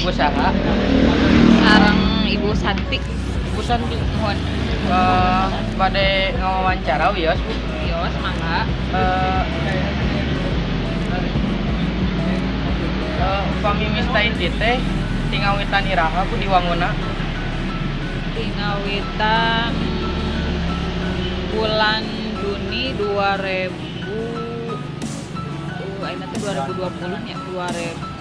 Ibu saha? Sareng Ibu Santi. Ibu Santi. Mohon. Bade ngawawancara wios Bu. Yos mangga. Upami mistain teh tinggal witan iraha Bu di Wanguna. Tingawitan bulan Juni 2000 ayeuna teh 2020 nya 2000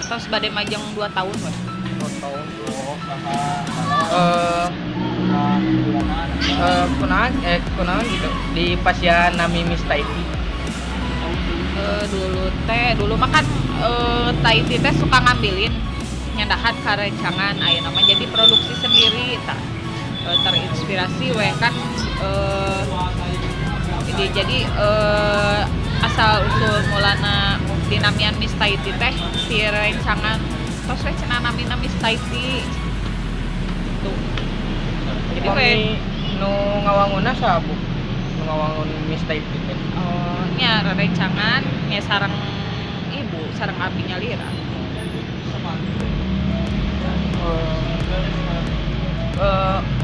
terus bade majeng 2 tahun we. 2 tahun. Kunaon gitu di pasien nami mistaiti. Dulu mah kan Tahiti teh suka ngambilin nyandahan karencangan ayeuna mah jadi produksi sendiri tah. Terinspirasi we kan jadi asal usul mulana dinamian Miss Tahiti teh si rencangan terus we cenah namina Miss Tahiti gitu. Jadi we nu ngawanguna saha Bu? Nu ngawangun mistaiti teh. nya rencangan nya sareng ibu sareng abinya Lira.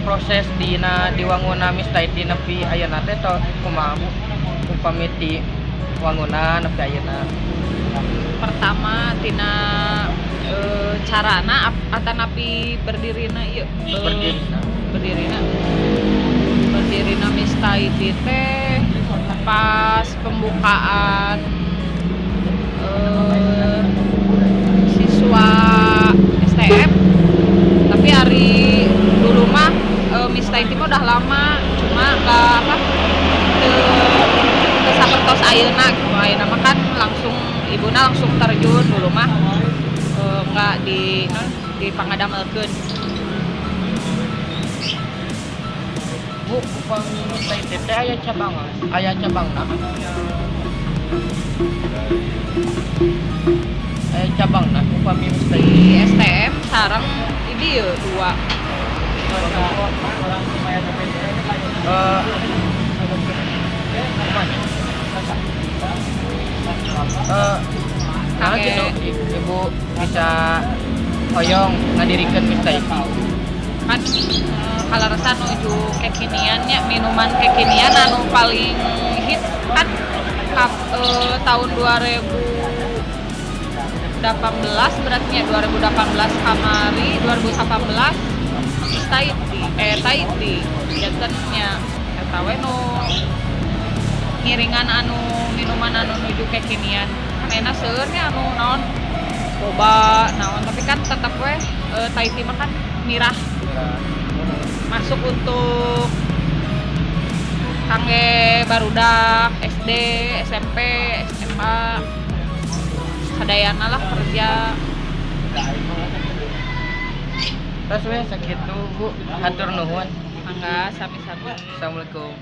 Proses dina diwanguna mistaiti nepi ayeuna teh kumaha Bu? Upami ti wanguna nepi ayeuna. Pertama tina carana atanapi berdirina ieu berdirina Miss Tahiti teh pas pembukaan siswa STM tapi hari dulu mah Miss Tahiti mah udah lama cuma ke sapertos ayeuna gitu. Ayeuna mah kan ibuna langsung terjun dulu mah enggak di pangadamelkeun. Bu, upami mistaiti teh aya cabangna. Aya cabangna upami mistaiti. Di STM sareng di dieu 2. Nah gitu Ibu bisa hoyong ngadirikeun mistaiti. Kan kalarasan nuju kekiniannya minuman kekinian anu paling hit kan tahun 2018 beratnya 2018 kamari 2018 Tahiti jantennya eta we nu ngiringan anu minuman anu nuju kekinian manehna seueur nya anu naon boba naon tapi kan tetep we Tahiti mah kan mirah masuk untuk kangge barudak SD, SMP, SMA sadayana lah kerja. Terus we sakitu Bu, hatur nuhun. Mangga sami-sami. Assalamualaikum.